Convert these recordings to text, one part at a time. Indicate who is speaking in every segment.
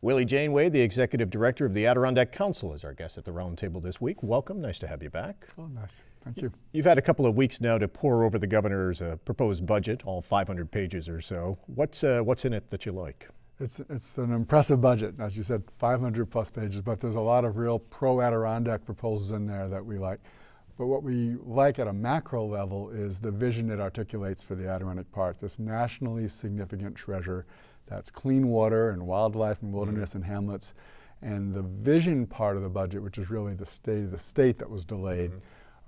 Speaker 1: Willie Janeway, the Executive Director of the Adirondack Council, is our guest at the Roundtable this week. Welcome, nice to have you back.
Speaker 2: Oh, nice, thank you.
Speaker 1: You've had a couple of weeks now to pore over the governor's proposed budget, all 500 pages or so. What's in it that you like?
Speaker 2: It's an impressive budget, as you said, 500 plus pages, but there's a lot of real pro-Adirondack proposals in there that we like. But what we like at a macro level is the vision it articulates for the Adirondack Park, this nationally significant treasure that's clean water and wildlife and wilderness and hamlets. And the vision part of the budget, which is really the state of the state that was delayed,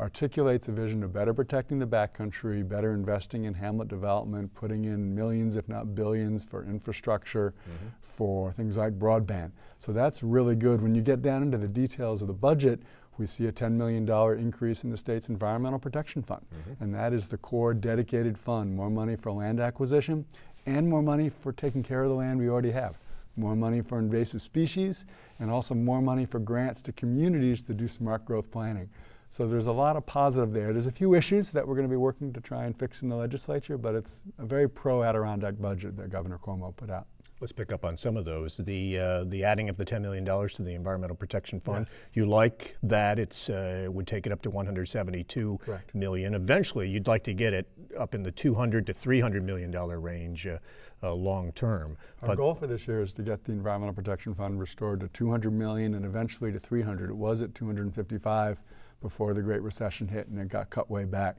Speaker 2: articulates a vision of better protecting the backcountry, better investing in hamlet development, putting in millions, if not billions, for infrastructure, for things like broadband. So that's really good. When you get down into the details of the budget, we see a $10 million increase in the state's Environmental Protection Fund. And that is the core dedicated fund, more money for land acquisition and more money for taking care of the land we already have. More money for invasive species and also more money for grants to communities to do smart growth planning. So there's a lot of positive there. There's a few issues that we're going to be working to try and fix in the legislature, but it's a very pro-Adirondack budget that Governor Cuomo put out.
Speaker 1: Let's pick up on some of those. The adding of the $10 million to the Environmental Protection Fund.
Speaker 2: Yes.
Speaker 1: You like that it would take it up to $172 million. Eventually, you'd like to get it up in the $200 to $300 million range long term.
Speaker 2: Our goal for this year is to get the Environmental Protection Fund restored to $200 million and eventually to $300. It was at $255 before the Great Recession hit, and it got cut way back.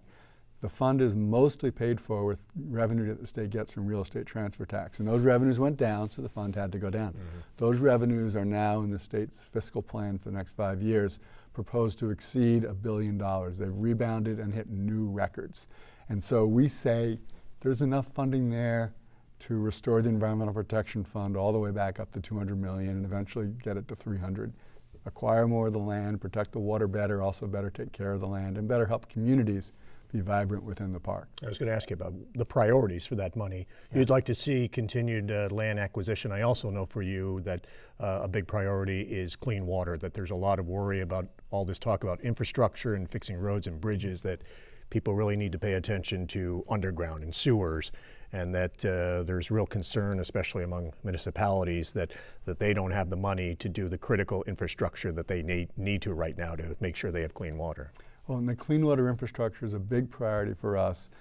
Speaker 2: The fund is mostly paid for with revenue that the state gets from real estate transfer tax. And those revenues went down, so the fund had to go down. Those revenues are now in the state's fiscal plan for the next 5 years, proposed to exceed $1 billion. They've rebounded and hit new records. And so we say there's enough funding there to restore the Environmental Protection Fund all the way back up to $200 million and eventually get it to $300. Acquire more of the land, protect the water better, also better take care of the land, and better help communities be vibrant within the park.
Speaker 1: I was going to ask you about the priorities for that money. Yes. You'd like to see continued land acquisition. I also know for you that a big priority is clean water, that there's a lot of worry about all this talk about infrastructure and fixing roads and bridges, that people really need to pay attention to underground and sewers, and that there's real concern, especially among municipalities, that they don't have the money to do the critical infrastructure that they need to right now to make sure they have clean water.
Speaker 2: Well, and the clean water infrastructure is a big priority for us.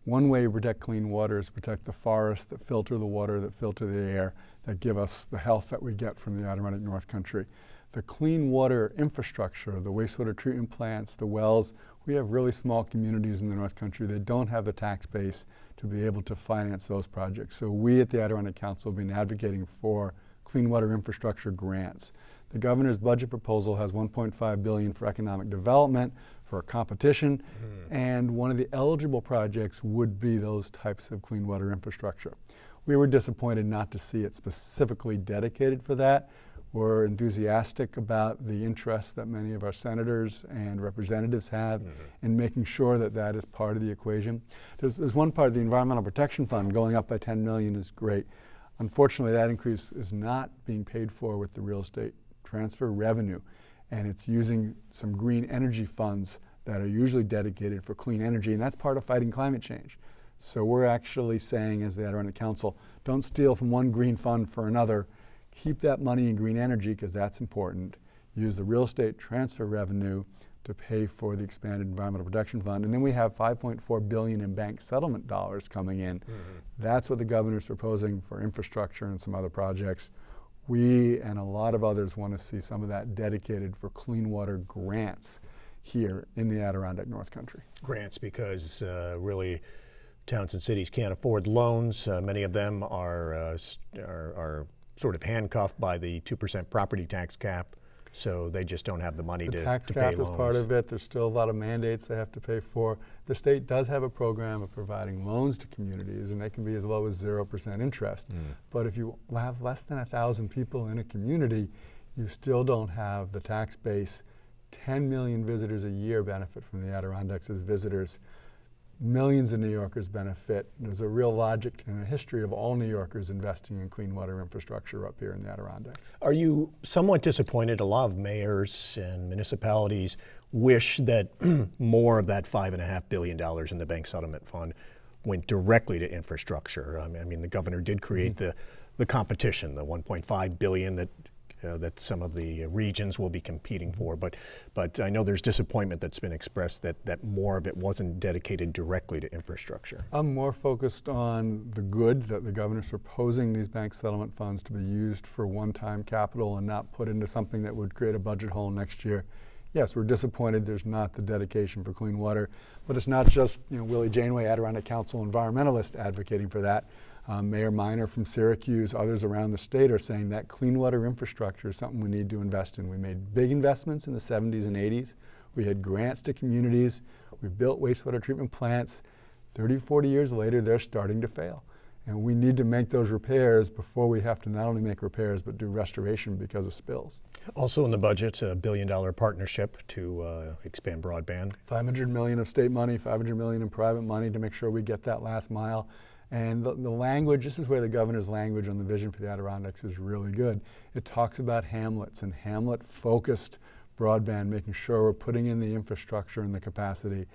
Speaker 2: One way to protect clean water is to protect the forests that filter the water, that filter the air, that give us the health that we get from the Adirondack North Country. The clean water infrastructure, the wastewater treatment plants, the wells, we have really small communities in the North Country that don't have the tax base to be able to finance those projects. So we at the Adirondack Council have been advocating for clean water infrastructure grants. The governor's budget proposal has $1.5 billion for economic development, for competition, and one of the eligible projects would be those types of clean water infrastructure. We were disappointed not to see it specifically dedicated for that. We're enthusiastic about the interest that many of our senators and representatives have in making sure that that is part of the equation. There's one part of the Environmental Protection Fund going up by $10 million is great. Unfortunately, that increase is not being paid for with the real estate transfer revenue, and it's using some green energy funds that are usually dedicated for clean energy, and that's part of fighting climate change. So we're actually saying, as the Adirondack Council, don't steal from one green fund for another. Keep that money in green energy, because that's important. Use the real estate transfer revenue to pay for the expanded Environmental Protection Fund. And then we have $5.4 billion in bank settlement dollars coming in. That's what the governor's proposing for infrastructure and some other projects. We and a lot of others want to see some of that dedicated for clean water grants here in the Adirondack North Country.
Speaker 1: Grants, because really towns and cities can't afford loans. Many of them are sort of handcuffed by the 2% property tax cap, so they just don't have the money to pay loans.
Speaker 2: The tax cap is part of it. There's still a lot of mandates they have to pay for. The state does have a program of providing loans to communities, and they can be as low as 0% interest. But if you have less than 1,000 people in a community, you still don't have the tax base. 10 million visitors a year benefit from the Adirondacks as visitors. Millions of New Yorkers benefit. There's a real logic and a history of all New Yorkers investing in clean water infrastructure up here in the Adirondacks.
Speaker 1: Are you somewhat disappointed? A lot of mayors and municipalities wish that more of that $5.5 billion in the bank settlement fund went directly to infrastructure. I mean, the governor did create the the competition, the 1.5 billion that some of the regions will be competing for. But I know there's disappointment that's been expressed that more of it wasn't dedicated directly to infrastructure.
Speaker 2: I'm more focused on the good, that the governor's proposing these bank settlement funds to be used for one-time capital and not put into something that would create a budget hole next year. Yes, we're disappointed there's not the dedication for clean water, but it's not just Willie Janeway, Adirondack Council environmentalist, advocating for that. Mayor Minor from Syracuse, others around the state are saying that clean water infrastructure is something we need to invest in. We made big investments in the 70s and 80s. We had grants to communities. We built wastewater treatment plants. 30, 40 years later, they're starting to fail. And we need to make those repairs before we have to not only make repairs, but do restoration because of spills.
Speaker 1: Also in the budget, a $1 billion partnership to expand broadband.
Speaker 2: $500 million of state money, $500 million in private money to make sure we get that last mile. And the language, this is where the governor's language on the vision for the Adirondacks is really good. It talks about hamlets and hamlet-focused broadband, making sure we're putting in the infrastructure and the capacity,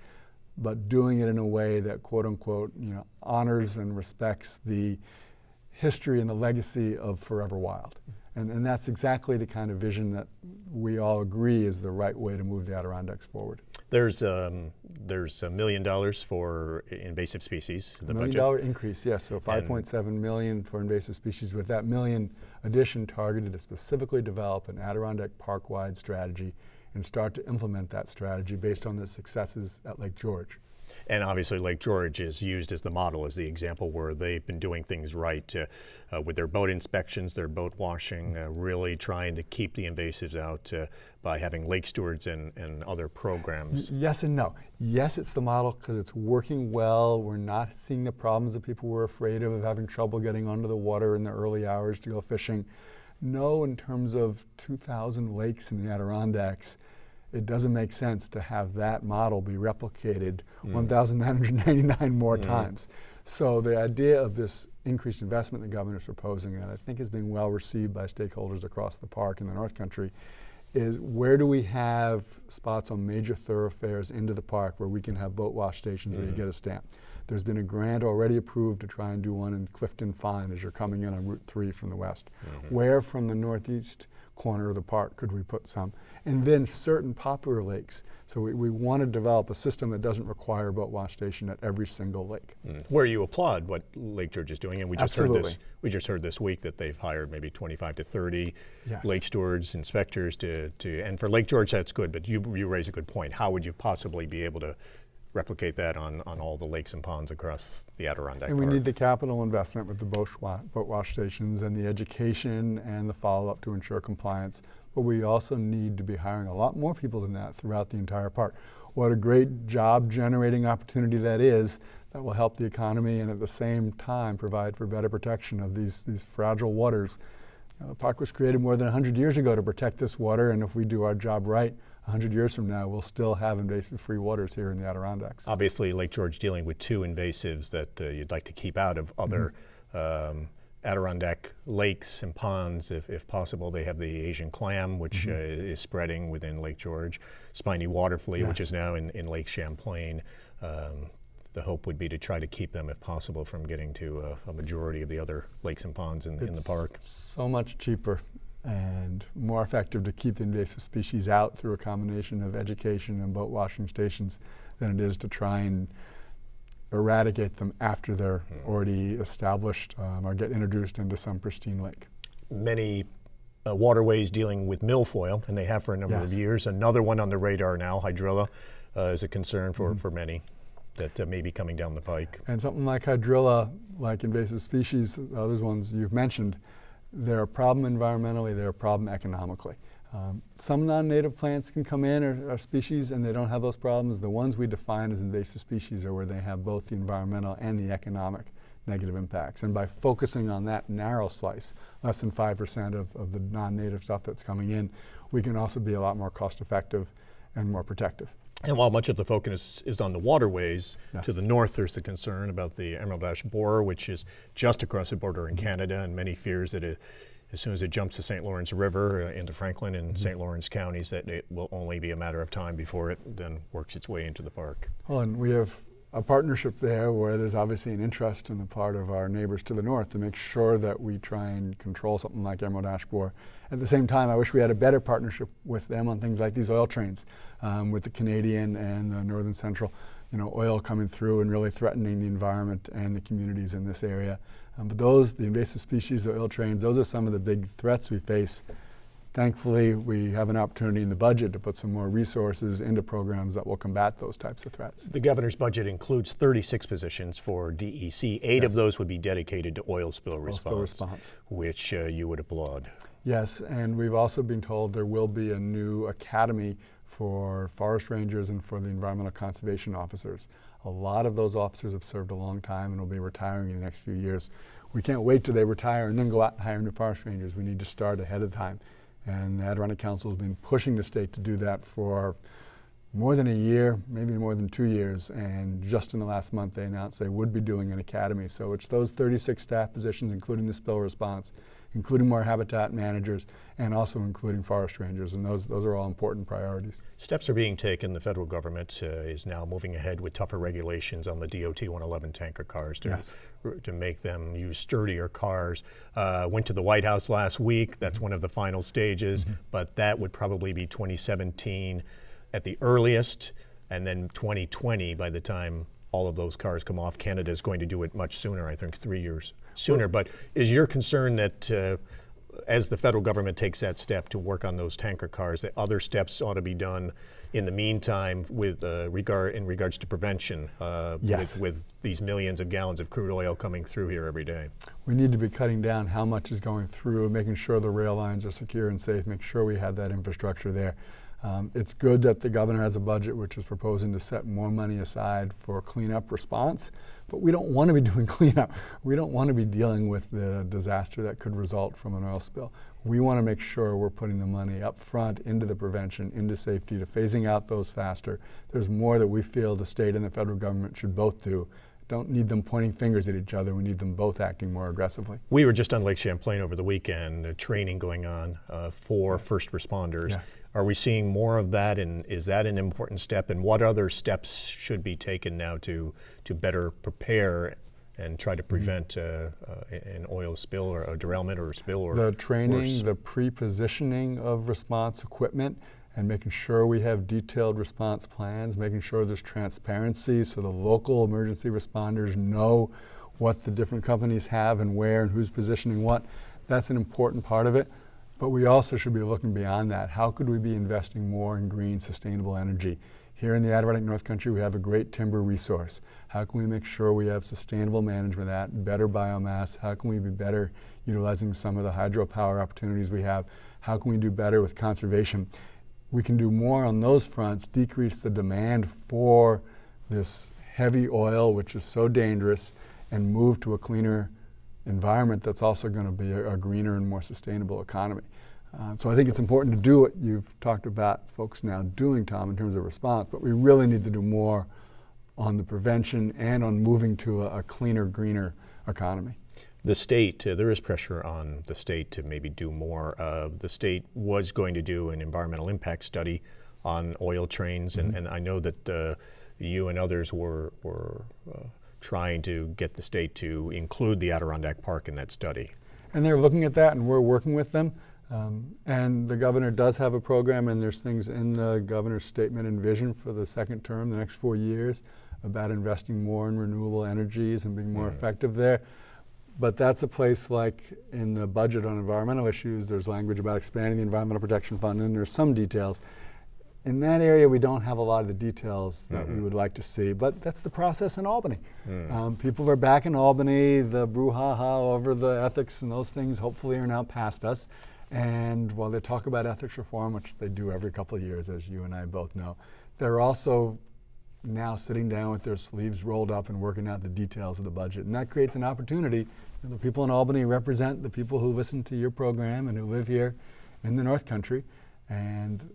Speaker 2: but doing it in a way that, quote unquote, honors and respects the history and the legacy of Forever Wild. And that's exactly the kind of vision that we all agree is the right way to move the Adirondacks forward.
Speaker 1: There's $1 million for invasive species in the
Speaker 2: $1
Speaker 1: budget.
Speaker 2: million increase, yes, so $5.7 million for invasive species, with that million addition targeted to specifically develop an Adirondack Park-wide strategy and start to implement that strategy based on the successes at Lake George.
Speaker 1: And obviously Lake George is used as the model, as the example where they've been doing things right with their boat inspections, their boat washing, really trying to keep the invasives out by having lake stewards and other programs.
Speaker 2: Yes and no. Yes, it's the model because it's working well. We're not seeing the problems that people were afraid of having trouble getting onto the water in the early hours to go fishing. No, in terms of 2,000 lakes in the Adirondacks, it doesn't make sense to have that model be replicated 1,999 more times. So the idea of this increased investment the governor's proposing, and I think is being well received by stakeholders across the park in the North Country, is where do we have spots on major thoroughfares into the park where we can have boat wash stations where you get a stamp. There's been a grant already approved to try and do one in Clifton Fine as you're coming in on Route 3 from the west. Where from the northeast corner of the park could we put some? And then certain popular lakes. So we want to develop a system that doesn't require a boat wash station at every single lake.
Speaker 1: Where you applaud what Lake George is doing, and we just heard this week that they've hired maybe 25 to 30 lake stewards, inspectors and for Lake George that's good, but you raise a good point. How would you possibly be able to replicate that on all the lakes and ponds across the Adirondack
Speaker 2: And we
Speaker 1: Park?
Speaker 2: need the capital investment with the boat wash stations and the education and the follow-up to ensure compliance. But we also need to be hiring a lot more people than that throughout the entire park. What a great job generating opportunity that is, that will help the economy and at the same time provide for better protection of these fragile waters. The park was created more than 100 years ago to protect this water, and if we do our job right, 100 years from now, we'll still have invasive-free waters here in the Adirondacks.
Speaker 1: Obviously, Lake George dealing with two invasives that you'd like to keep out of other Adirondack lakes and ponds, if possible. They have the Asian clam, which is spreading within Lake George, spiny water flea, which is now in Lake Champlain. The hope would be to try to keep them, if possible, from getting to a majority of the other lakes and ponds in the park.
Speaker 2: So much cheaper and more effective to keep the invasive species out through a combination of education and boat washing stations than it is to try and eradicate them after they're already established or get introduced into some pristine lake.
Speaker 1: Many waterways dealing with milfoil, and they have for a number of years. Another one on the radar now, hydrilla, is a concern for many that may be coming down the pike.
Speaker 2: And something like hydrilla, like invasive species, those ones you've mentioned, they're a problem environmentally, they're a problem economically. Some non-native plants can come in or species and they don't have those problems. The ones we define as invasive species are where they have both the environmental and the economic negative impacts. And by focusing on that narrow slice, less than 5% of the non-native stuff that's coming in, we can also be a lot more cost effective and more protective.
Speaker 1: And while much of the focus is on the waterways, to the north there's the concern about the emerald ash borer, which is just across the border in Canada, and many fears that as soon as it jumps the St. Lawrence River into Franklin and St. Lawrence counties, that it will only be a matter of time before it then works its way into the park.
Speaker 2: Well, and we have a partnership there where there's obviously an interest on the part of our neighbors to the north to make sure that we try and control something like emerald ash borer. At the same time, I wish we had a better partnership with them on things like these oil trains, with the Canadian and the Northern Central, oil coming through and really threatening the environment and the communities in this area. But the invasive species of oil trains, those are some of the big threats we face. Thankfully, we have an opportunity in the budget to put some more resources into programs that will combat those types of threats.
Speaker 1: The governor's budget includes 36 positions for DEC. 8 of those would be dedicated to oil spill response, which you would applaud.
Speaker 2: Yes, and we've also been told there will be a new academy for forest rangers and for the environmental conservation officers. A lot of those officers have served a long time and will be retiring in the next few years. We can't wait till they retire and then go out and hire new forest rangers. We need to start ahead of time. And the Adirondack Council has been pushing the state to do that for more than a year, maybe more than 2 years. And just in the last month, they announced they would be doing an academy. So it's those 36 staff positions, including the spill response, including more habitat managers, and also including forest rangers. And those are all important priorities.
Speaker 1: Steps are being taken. The federal government is now moving ahead with tougher regulations on the DOT 111 tanker cars to make them use sturdier cars. Went to the White House last week. That's one of the final stages, but that would probably be 2017 at the earliest, and then 2020 by the time all of those cars come off. Canada is going to do it much sooner, I think 3 years sooner. But is your concern that as the federal government takes that step to work on those tanker cars, that other steps ought to be done in the meantime with in regards to prevention with these millions of gallons of crude oil coming through here every day?
Speaker 2: We need to be cutting down how much is going through, making sure the rail lines are secure and safe, make sure we have that infrastructure there. It's good that the governor has a budget which is proposing to set more money aside for cleanup response, but we don't want to be doing cleanup. We don't want to be dealing with the disaster that could result from an oil spill. We want to make sure we're putting the money up front into the prevention, into safety, to phasing out those faster. There's more that we feel the state and the federal government should both do. Don't need them pointing fingers at each other. We need them both acting more aggressively.
Speaker 1: We were just on Lake Champlain over the weekend, training going on for first responders.
Speaker 2: Yes.
Speaker 1: Are we seeing more of that, and is that an important step? And what other steps should be taken now to better prepare and try to prevent an oil spill or a derailment or a spill? Or
Speaker 2: the training,
Speaker 1: worse?
Speaker 2: the pre-positioning of response equipment, and making sure we have detailed response plans, making sure there's transparency so the local emergency responders know what the different companies have and where and who's positioning what. That's an important part of it. But we also should be looking beyond that. How could we be investing more in green, sustainable energy? Here in the Adirondack North Country, we have a great timber resource. How can we make sure we have sustainable management of that, better biomass? How can we be better utilizing some of the hydropower opportunities we have? How can we do better with conservation? We can do more on those fronts, decrease the demand for this heavy oil, which is so dangerous, and move to a cleaner environment that's also going to be a greener and more sustainable economy. So I think it's important to do what you've talked about folks now doing, Tom, in terms of response, but we really need to do more on the prevention and on moving to a cleaner, greener economy.
Speaker 1: The state, there is pressure on the state to maybe do more. The state was going to do an environmental impact study on oil trains, and I know that you and others were trying to get the state to include the Adirondack Park in that study.
Speaker 2: And they're looking at that, and we're working with them. And the governor does have a program, and there's things in the governor's statement and vision for the second term, the next 4 years, about investing more in renewable energies and being more effective there. But that's a place like in the budget on environmental issues, there's language about expanding the Environmental Protection Fund, and there's some details. In that area, we don't have a lot of the details that we would like to see, but that's the process in Albany. People are back in Albany. The brouhaha over the ethics and those things hopefully are now past us. And while they talk about ethics reform, which they do every couple of years, as you and I both know, they're also now sitting down with their sleeves rolled up and working out the details of the budget. And that creates an opportunity. The people in Albany represent the people who listen to your program and who live here in the North Country. And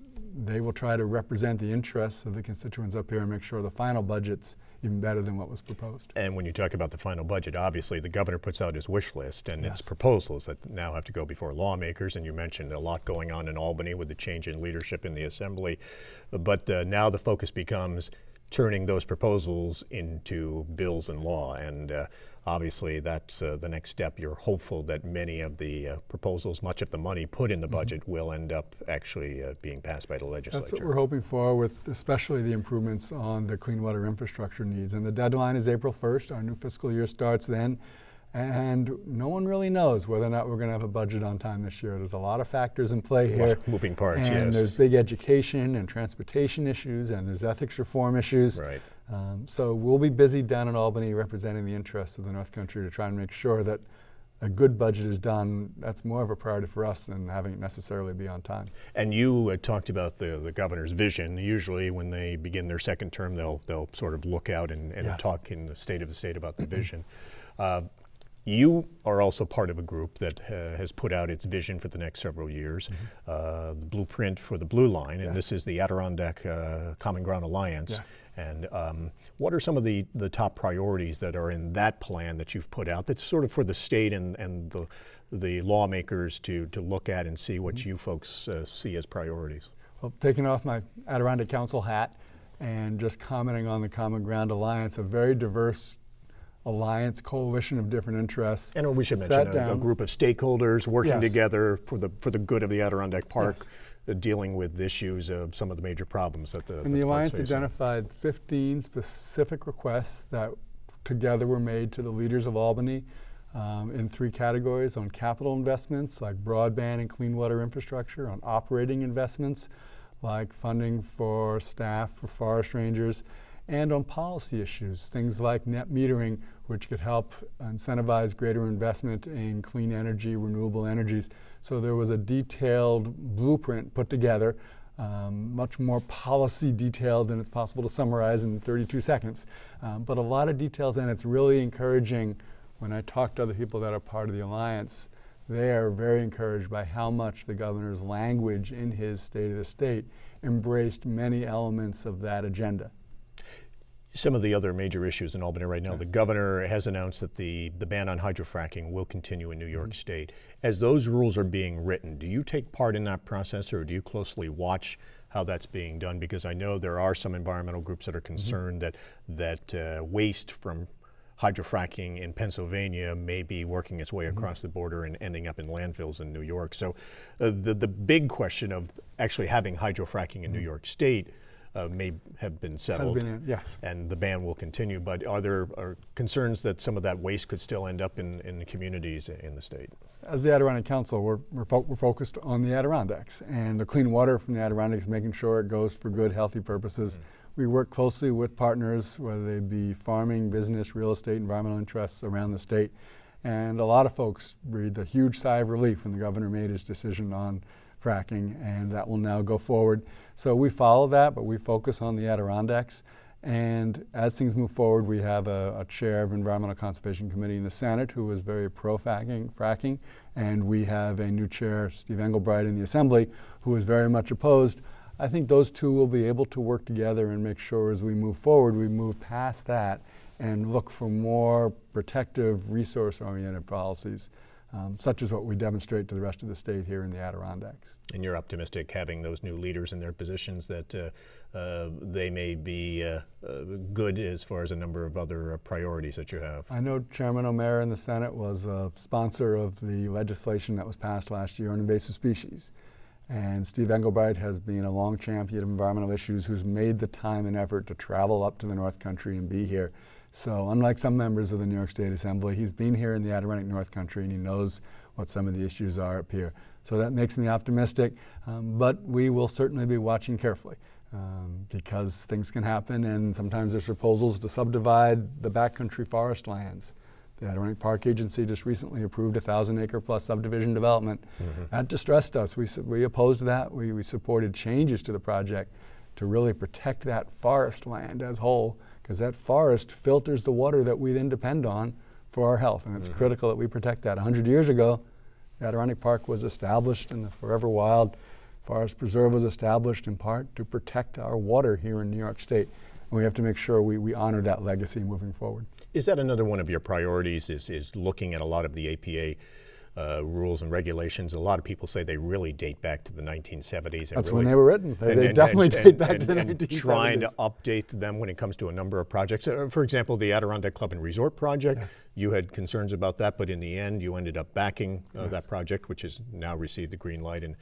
Speaker 2: they will try to represent the interests of the constituents up here and make sure the final budget's even better than what was proposed.
Speaker 1: And when you talk about the final budget, obviously the governor puts out his wish list and its proposals that now have to go before lawmakers, and you mentioned a lot going on in Albany with the change in leadership in the assembly. But now the focus becomes turning those proposals into bills and law. And obviously that's the next step. You're hopeful that many of the proposals, much of the money put in the budget will end up actually being passed by the legislature.
Speaker 2: That's what we're hoping for, with especially the improvements on the clean water infrastructure needs. And the deadline is April 1st. Our new fiscal year starts then. And no one really knows whether or not we're going to have a budget on time this year. There's a lot of factors in play here.
Speaker 1: Moving parts,
Speaker 2: and
Speaker 1: yes.
Speaker 2: there's big education and transportation issues, and there's ethics reform issues.
Speaker 1: Right.
Speaker 2: So we'll be busy down in Albany representing the interests of the North Country to try and make sure that a good budget is done. That's more of a priority for us than having it necessarily be on time.
Speaker 1: And you talked about the governor's vision. Usually when they begin their second term, they'll sort of look out and
Speaker 2: Yes.
Speaker 1: talk in the state of the state about the vision. You are also part of a group that has put out its vision for the next several years, the blueprint for the Blue Line, and
Speaker 2: Yes.
Speaker 1: this is the Adirondack Common Ground Alliance.
Speaker 2: Yes.
Speaker 1: And what are some of the top priorities that are in that plan that you've put out that's sort of for the state and the lawmakers to look at and see what you folks see as priorities?
Speaker 2: Well, taking off my Adirondack Council hat and just commenting on the Common Ground Alliance, a very diverse alliance, coalition of different interests.
Speaker 1: And we should
Speaker 2: Sat
Speaker 1: mention a
Speaker 2: down.
Speaker 1: group of stakeholders working
Speaker 2: Yes.
Speaker 1: together for the good of the Adirondack Park,
Speaker 2: Yes.
Speaker 1: dealing with issues of some of the major problems that
Speaker 2: And the
Speaker 1: park's
Speaker 2: alliance
Speaker 1: facing.
Speaker 2: identified 15 specific requests that together were made to the leaders of Albany in 3 categories: on capital investments like broadband and clean water infrastructure, on operating investments like funding for staff, for forest rangers, and on policy issues, things like net metering, which could help incentivize greater investment in clean energy, renewable energies. So there was a detailed blueprint put together, much more policy detailed than it's possible to summarize in 32 seconds. But a lot of details, and it's really encouraging. When I talk to other people that are part of the alliance, they are very encouraged by how much the governor's language in his State of the State embraced many elements of that agenda.
Speaker 1: Some of the other major issues in Albany right now,
Speaker 2: Yes.
Speaker 1: the governor has announced that the ban on hydrofracking will continue in New York State. As those rules are being written, do you take part in that process, or do you closely watch how that's being done? Because I know there are some environmental groups that are concerned that waste from hydrofracking in Pennsylvania may be working its way across the border and ending up in landfills in New York. So the big question of actually having hydrofracking in New York State may have been settled,
Speaker 2: Yes.
Speaker 1: and the ban will continue. But are there concerns that some of that waste could still end up in the communities in the state?
Speaker 2: As the Adirondack Council, we're focused on the Adirondacks and the clean water from the Adirondacks, making sure it goes for good, healthy purposes. We work closely with partners, whether they be farming, business, real estate, environmental interests around the state. And a lot of folks breathed a huge sigh of relief when the governor made his decision on fracking, and that will now go forward. So we follow that, but we focus on the Adirondacks. And as things move forward, we have a chair of Environmental Conservation Committee in the Senate who is very pro-fracking, and we have a new chair, Steve Engelbright, in the Assembly, who is very much opposed. I think those two will be able to work together and make sure as we move forward, we move past that and look for more protective, resource-oriented policies, such as what we demonstrate to the rest of the state here in the Adirondacks.
Speaker 1: And you're optimistic, having those new leaders in their positions, that they may be good as far as a number of other priorities that you have?
Speaker 2: I know Chairman O'Meara in the Senate was a sponsor of the legislation that was passed last year on invasive species. And Steve Engelbright has been a long champion of environmental issues, who's made the time and effort to travel up to the North Country and be here. So unlike some members of the New York State Assembly, he's been here in the Adirondack North Country, and he knows what some of the issues are up here. So that makes me optimistic, but we will certainly be watching carefully because things can happen, and sometimes there's proposals to subdivide the backcountry forest lands. The Adirondack Park Agency just recently approved a 1,000-acre plus subdivision development. That distressed us. We opposed that. We supported changes to the project to really protect that forest land as whole, because that forest filters the water that we then depend on for our health, and it's critical that we protect that. 100 years ago, the Adirondack Park was established, and the Forever Wild Forest Preserve was established in part to protect our water here in New York State. And we have to make sure we honor that legacy moving forward.
Speaker 1: Is that another one of your priorities, is looking at a lot of the APA rules and regulations. A lot of people say they really date back to the 1970s.
Speaker 2: That's when they were written. They definitely date back to the 1970s.
Speaker 1: Trying to update them when it comes to a number of projects. For example, the Adirondack Club and Resort project,
Speaker 2: Yes.
Speaker 1: you had concerns about that, but in the end you ended up backing that project, which has now received the green light and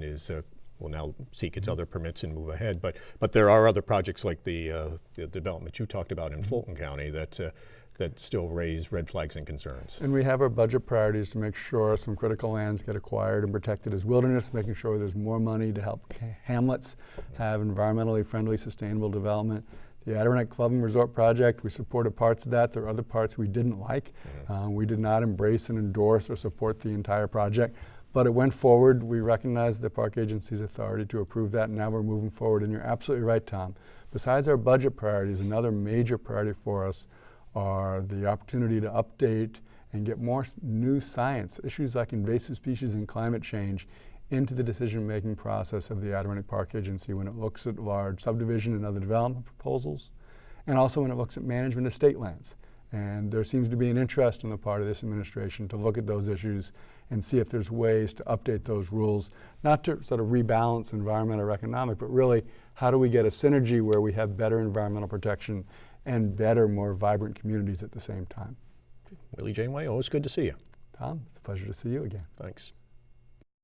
Speaker 1: is will now seek its other permits and move ahead. But there are other projects like the development you talked about in Fulton County that still raise red flags and concerns.
Speaker 2: And we have our budget priorities to make sure some critical lands get acquired and protected as wilderness, making sure there's more money to help hamlets have environmentally friendly, sustainable development. The Adirondack Club and Resort project, we supported parts of that. There are other parts we didn't like. We did not embrace and endorse or support the entire project, but it went forward. We recognized the Park Agency's authority to approve that, and now we're moving forward. And you're absolutely right, Tom. Besides our budget priorities, another major priority for us are the opportunity to update and get more new science, issues like invasive species and climate change, into the decision-making process of the Adirondack Park Agency when it looks at large subdivision and other development proposals, and also when it looks at management of state lands. And there seems to be an interest on the part of this administration to look at those issues and see if there's ways to update those rules, not to sort of rebalance environmental or economic, but really how do we get a synergy where we have better environmental protection and better, more vibrant communities at the same time.
Speaker 1: Willie Janeway, always good to see you.
Speaker 2: Tom, it's a pleasure to see you again.
Speaker 1: Thanks.